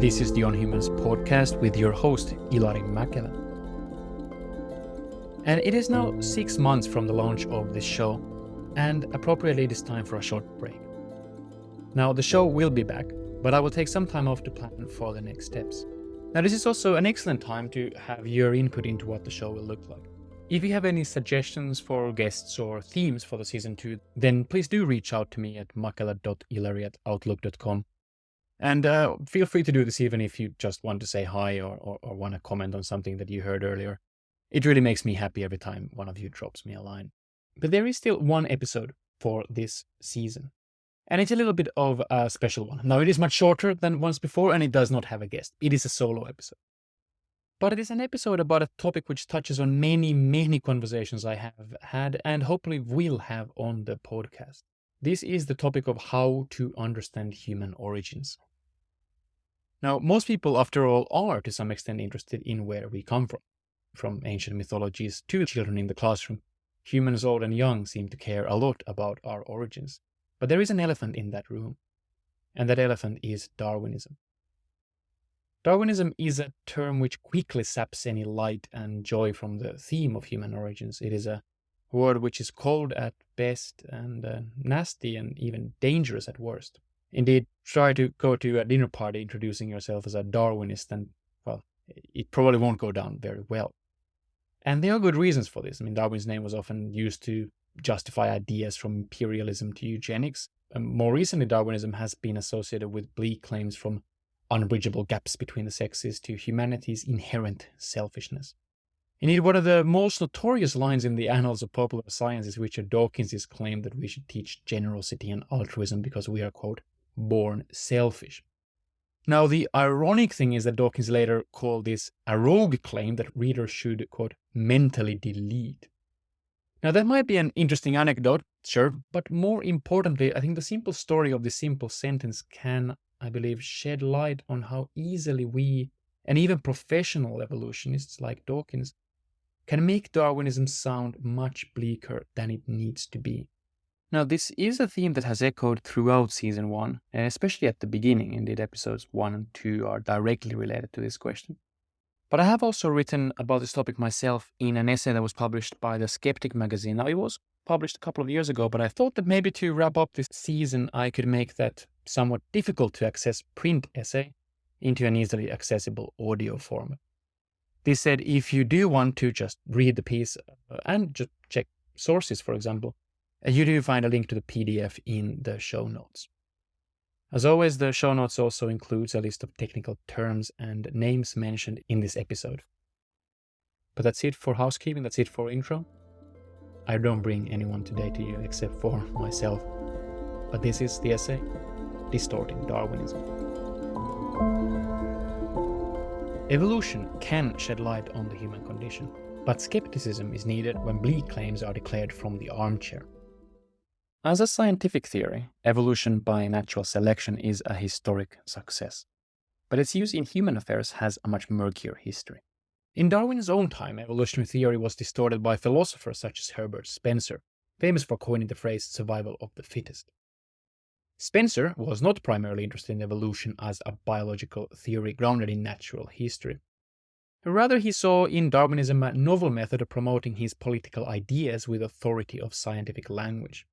This is the On Humans podcast with your host, Ilari. And it is now 6 months from the launch of this show, and appropriately it is time for a short break. Now, the show will be back, but I will take some time off to plan for the next steps. Now, this is also an excellent time to have your input into what the show will look like. If you have any suggestions for guests or themes for the season 2, then please do reach out to me at makela.ilari@outlook.com. And feel free to do this even if you just want to say hi or want to comment on something that you heard earlier. It really makes me happy every time one of you drops me a line. But there is still one episode for this season. And it's a little bit of a special one. Now, it is much shorter than once before, and it does not have a guest. It is a solo episode. But it is an episode about a topic which touches on many conversations I have had and hopefully will have on the podcast. This is the topic of how to understand human origins. Now, most people, after all, are to some extent interested in where we come from ancient mythologies to children in the classroom. Humans old and young seem to care a lot about our origins. But there is an elephant in that room, and that elephant is Darwinism. Darwinism is a term which quickly saps any light and joy from the theme of human origins. It is a word which is cold at best and nasty and even dangerous at worst. Indeed, try to go to a dinner party introducing yourself as a Darwinist and, well, it probably won't go down very well. And there are good reasons for this. I mean, Darwin's name was often used to justify ideas from imperialism to eugenics. More recently, Darwinism has been associated with bleak claims from unbridgeable gaps between the sexes to humanity's inherent selfishness. Indeed, one of the most notorious lines in the annals of popular science is Richard Dawkins' claim that we should teach generosity and altruism because we are, quote, born selfish. Now, the ironic thing is that Dawkins later called this a rogue claim that readers should, quote, mentally delete. Now, that might be an interesting anecdote, sure, but more importantly, I think the simple story of this simple sentence can, I believe, shed light on how easily we, and even professional evolutionists like Dawkins, can make Darwinism sound much bleaker than it needs to be. Now, this is a theme that has echoed throughout Season 1, especially at the beginning. Indeed, episodes 1 and 2 are directly related to this question. But I have also written about this topic myself in an essay that was published by the Skeptic magazine. Now, it was published a couple of years ago, but I thought that maybe to wrap up this season, I could make that somewhat difficult to access print essay into an easily accessible audio format. This said, if you do want to just read the piece and just check sources, for example, you do find a link to the PDF in the show notes. As always, the show notes also includes a list of technical terms and names mentioned in this episode. But that's it for housekeeping, that's it for intro. I don't bring anyone today to you except for myself. But this is the essay, Distorting Darwinism. Evolution can shed light on the human condition, but skepticism is needed when bleak claims are declared from the armchair. As a scientific theory, evolution by natural selection is a historic success, but its use in human affairs has a much murkier history. In Darwin's own time, evolutionary theory was distorted by philosophers such as Herbert Spencer, famous for coining the phrase survival of the fittest. Spencer was not primarily interested in evolution as a biological theory grounded in natural history. Rather, he saw in Darwinism a novel method of promoting his political ideas with authority of scientific language.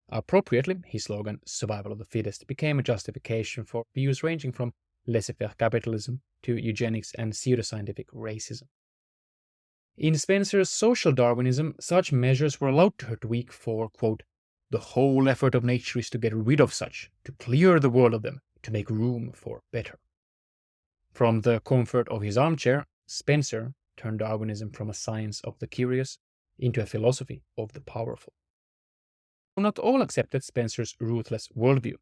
Appropriately, his slogan, survival of the fittest, became a justification for views ranging from laissez-faire capitalism to eugenics and pseudoscientific racism. In Spencer's social Darwinism, such measures were allowed to hurt weak for, quote, the whole effort of nature is to get rid of such, to clear the world of them, to make room for better. From the comfort of his armchair, Spencer turned Darwinism from a science of the curious into a philosophy of the powerful. Not all accepted Spencer's ruthless worldview.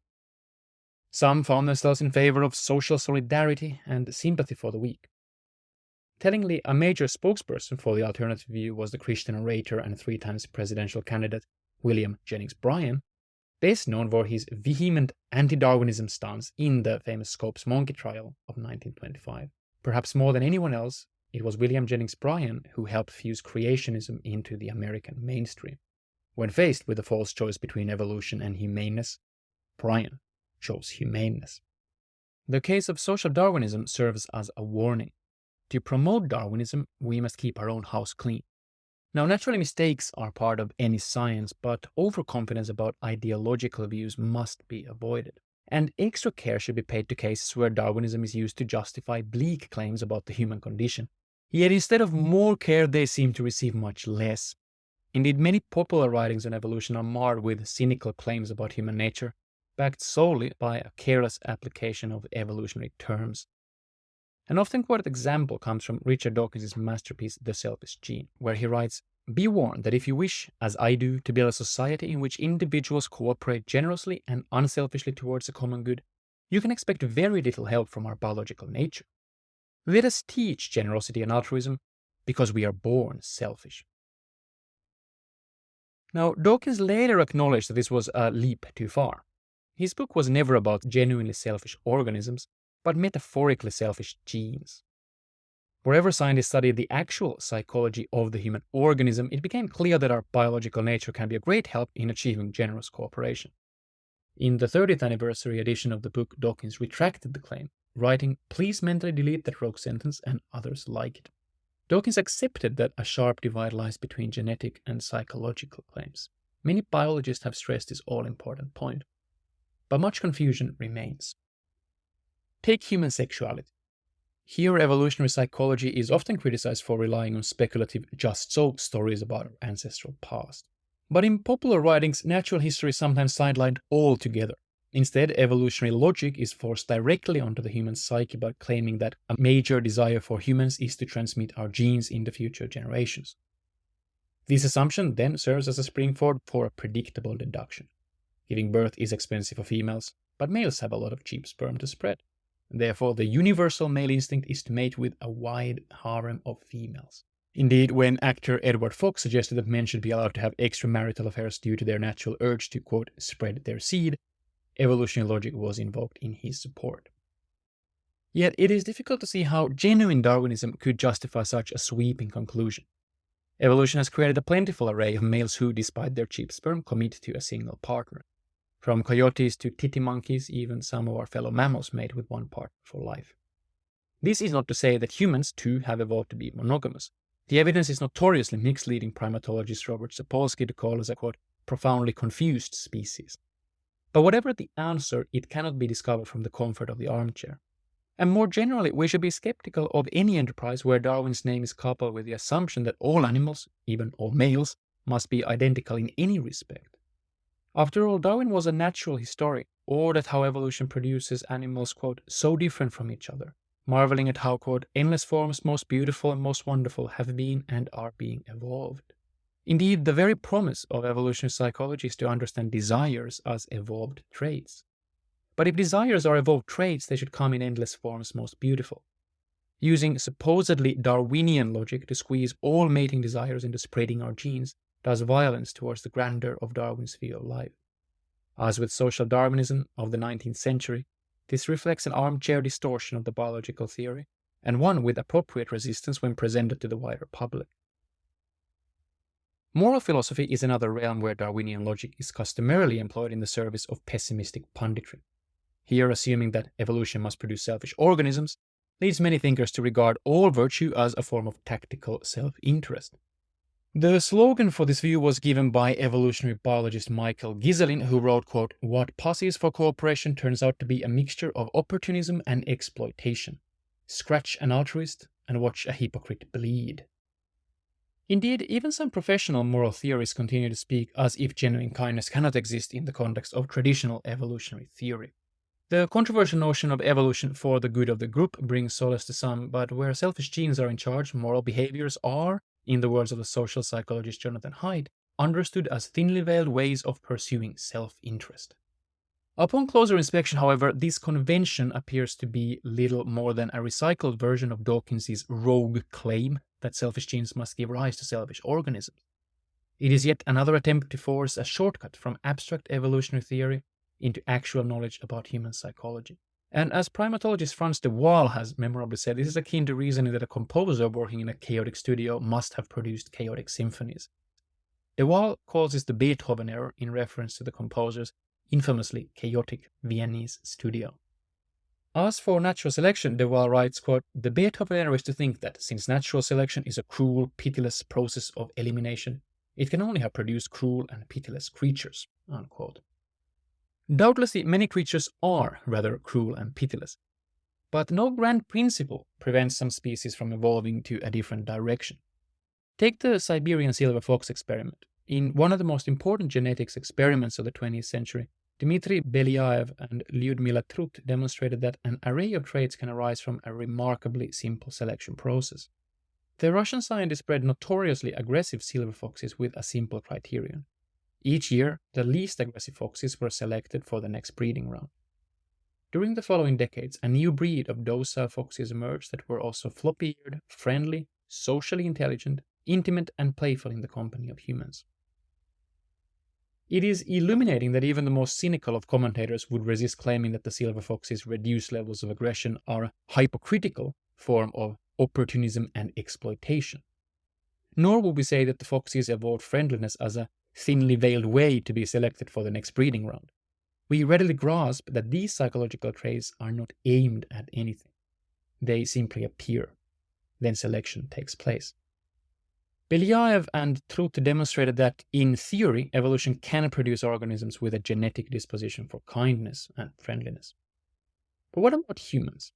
Some found themselves in favor of social solidarity and sympathy for the weak. Tellingly, a major spokesperson for the alternative view was the Christian orator and 3-time presidential candidate William Jennings Bryan, best known for his vehement anti-Darwinism stance in the famous Scopes monkey trial of 1925. Perhaps more than anyone else, it was William Jennings Bryan who helped fuse creationism into the American mainstream. When faced with the false choice between evolution and humaneness, Bryan chose humaneness. The case of social Darwinism serves as a warning. To promote Darwinism, we must keep our own house clean. Now, naturally, mistakes are part of any science, but overconfidence about ideological views must be avoided. And extra care should be paid to cases where Darwinism is used to justify bleak claims about the human condition. Yet instead of more care, they seem to receive much less. Indeed, many popular writings on evolution are marred with cynical claims about human nature, backed solely by a careless application of evolutionary terms. An often quoted example comes from Richard Dawkins' masterpiece, The Selfish Gene, where he writes, "Be warned that if you wish, as I do, to build a society in which individuals cooperate generously and unselfishly towards the common good, you can expect very little help from our biological nature. Let us teach generosity and altruism, because we are born selfish." Now, Dawkins later acknowledged that this was a leap too far. His book was never about genuinely selfish organisms, but metaphorically selfish genes. Wherever scientists studied the actual psychology of the human organism, it became clear that our biological nature can be a great help in achieving generous cooperation. In the 30th anniversary edition of the book, Dawkins retracted the claim, writing, "Please mentally delete that rogue sentence and others like it." Dawkins accepted that a sharp divide lies between genetic and psychological claims. Many biologists have stressed this all-important point. But much confusion remains. Take human sexuality. Here, evolutionary psychology is often criticized for relying on speculative just-so stories about our ancestral past. But in popular writings, natural history is sometimes sidelined altogether. Instead, evolutionary logic is forced directly onto the human psyche by claiming that a major desire for humans is to transmit our genes into future generations. This assumption then serves as a springboard for a predictable deduction. Giving birth is expensive for females, but males have a lot of cheap sperm to spread. Therefore, the universal male instinct is to mate with a wide harem of females. Indeed, when actor Edward Fox suggested that men should be allowed to have extramarital affairs due to their natural urge to, quote, spread their seed, evolutionary logic was invoked in his support. Yet it is difficult to see how genuine Darwinism could justify such a sweeping conclusion. Evolution has created a plentiful array of males who, despite their cheap sperm, commit to a single partner. From coyotes to titty monkeys, even some of our fellow mammals mate with one partner for life. This is not to say that humans, too, have evolved to be monogamous. The evidence is notoriously mixed, leading primatologist Robert Sapolsky to call us a, quote, profoundly confused species. But whatever the answer, it cannot be discovered from the comfort of the armchair. And more generally, we should be skeptical of any enterprise where Darwin's name is coupled with the assumption that all animals, even all males, must be identical in any respect. After all, Darwin was a natural historian, or that how evolution produces animals, quote, so different from each other, marveling at how, quote, endless forms most beautiful and most wonderful have been and are being evolved. Indeed, the very promise of evolutionary psychology is to understand desires as evolved traits. But if desires are evolved traits, they should come in endless forms most beautiful. Using supposedly Darwinian logic to squeeze all mating desires into spreading our genes does violence towards the grandeur of Darwin's view of life. As with social Darwinism of the 19th century, this reflects an armchair distortion of the biological theory, and one with appropriate resistance when presented to the wider public. Moral philosophy is another realm where Darwinian logic is customarily employed in the service of pessimistic punditry. Here, assuming that evolution must produce selfish organisms, leads many thinkers to regard all virtue as a form of tactical self-interest. The slogan for this view was given by evolutionary biologist Michael Giselin, who wrote, quote, "What passes for cooperation turns out to be a mixture of opportunism and exploitation. Scratch an altruist and watch a hypocrite bleed." Indeed, even some professional moral theorists continue to speak as if genuine kindness cannot exist in the context of traditional evolutionary theory. The controversial notion of evolution for the good of the group brings solace to some, but where selfish genes are in charge, moral behaviors are, in the words of the social psychologist Jonathan Haidt, understood as thinly veiled ways of pursuing self-interest. Upon closer inspection, however, this convention appears to be little more than a recycled version of Dawkins' rogue claim that selfish genes must give rise to selfish organisms. It is yet another attempt to force a shortcut from abstract evolutionary theory into actual knowledge about human psychology. And as primatologist Frans de Waal has memorably said, this is akin to reasoning that a composer working in a chaotic studio must have produced chaotic symphonies. De Waal calls this the Beethoven error in reference to the composer's infamously chaotic Viennese studio. As for natural selection, de Waal writes, quote, "The Beethoven error is to think that, since natural selection is a cruel, pitiless process of elimination, it can only have produced cruel and pitiless creatures." Unquote. Doubtlessly, many creatures are rather cruel and pitiless, but no grand principle prevents some species from evolving to a different direction. Take the Siberian silver fox experiment. In one of the most important genetics experiments of the 20th century, Dmitry Belyaev and Lyudmila Trut demonstrated that an array of traits can arise from a remarkably simple selection process. The Russian scientists bred notoriously aggressive silver foxes with a simple criterion. Each year, the least aggressive foxes were selected for the next breeding round. During the following decades, a new breed of docile foxes emerged that were also floppy-eared, friendly, socially intelligent, intimate, and playful in the company of humans. It is illuminating that even the most cynical of commentators would resist claiming that the silver fox's reduced levels of aggression are a hypocritical form of opportunism and exploitation. Nor would we say that the foxes evolved friendliness as a thinly veiled way to be selected for the next breeding round. We readily grasp that these psychological traits are not aimed at anything. They simply appear. Then selection takes place. Belyaev and Trut demonstrated that, in theory, evolution can produce organisms with a genetic disposition for kindness and friendliness. But what about humans?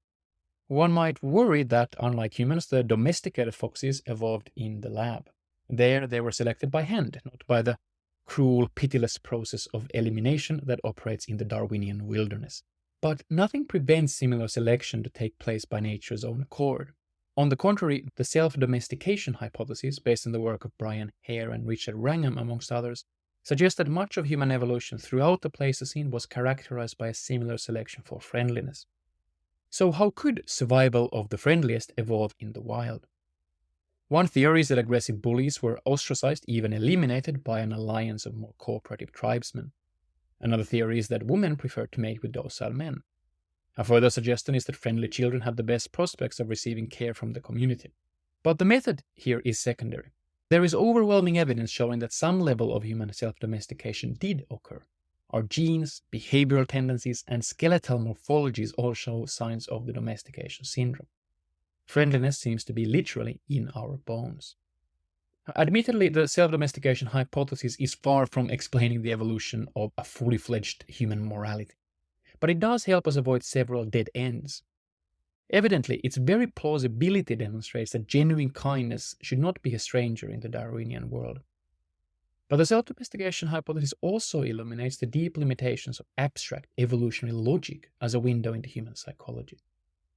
One might worry that, unlike humans, the domesticated foxes evolved in the lab. There they were selected by hand, not by the cruel, pitiless process of elimination that operates in the Darwinian wilderness. But nothing prevents similar selection to take place by nature's own accord. On the contrary, the self-domestication hypothesis, based on the work of Brian Hare and Richard Wrangham, amongst others, suggests that much of human evolution throughout the Pleistocene was characterized by a similar selection for friendliness. So how could survival of the friendliest evolve in the wild? One theory is that aggressive bullies were ostracized, even eliminated, by an alliance of more cooperative tribesmen. Another theory is that women preferred to mate with docile men. A further suggestion is that friendly children had the best prospects of receiving care from the community. But the method here is secondary. There is overwhelming evidence showing that some level of human self-domestication did occur. Our genes, behavioral tendencies, and skeletal morphologies all show signs of the domestication syndrome. Friendliness seems to be literally in our bones. Admittedly, the self-domestication hypothesis is far from explaining the evolution of a fully fledged human morality, but it does help us avoid several dead ends. Evidently, its very plausibility demonstrates that genuine kindness should not be a stranger in the Darwinian world. But the self-domestication hypothesis also illuminates the deep limitations of abstract evolutionary logic as a window into human psychology.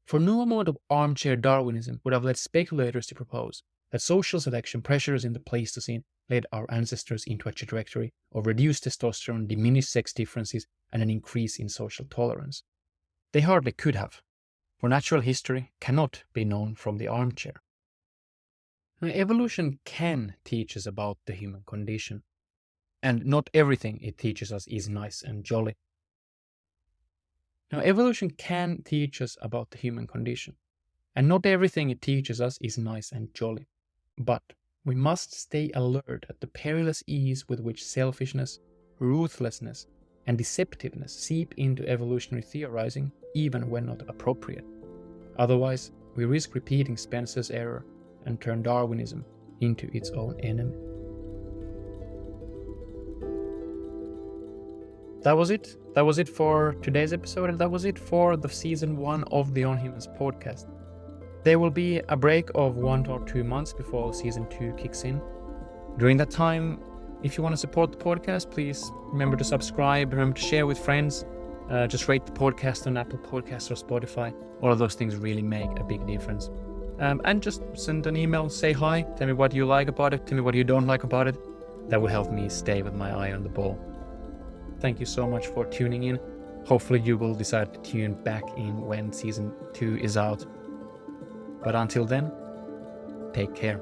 For no amount of armchair Darwinism would have led speculators to propose that social selection pressures in the Pleistocene led our ancestors into a trajectory of reduced testosterone, diminished sex differences, and an increase in social tolerance. They hardly could have, for natural history cannot be known from the armchair. Now, evolution can teach us about the human condition, and not everything it teaches us is nice and jolly. Now, evolution can teach us about the human condition, and not everything it teaches us is nice and jolly. But we must stay alert at the perilous ease with which selfishness, ruthlessness, and deceptiveness seep into evolutionary theorizing, even when not appropriate. Otherwise, we risk repeating Spencer's error and turn Darwinism into its own enemy. That was it. That was it for today's episode, and that was it for the season 1 of the On Humans podcast. There will be a break of 1 or 2 months before season 2 kicks in. During that time, if you want to support the podcast, please remember to subscribe, remember to share with friends, just rate the podcast on Apple Podcasts or Spotify. All of those things really make a big difference. And just send an email, say hi, tell me what you like about it, tell me what you don't like about it. That will help me stay with my eye on the ball. Thank you so much for tuning in. Hopefully you will decide to tune back in when season 2 is out. But until then, take care.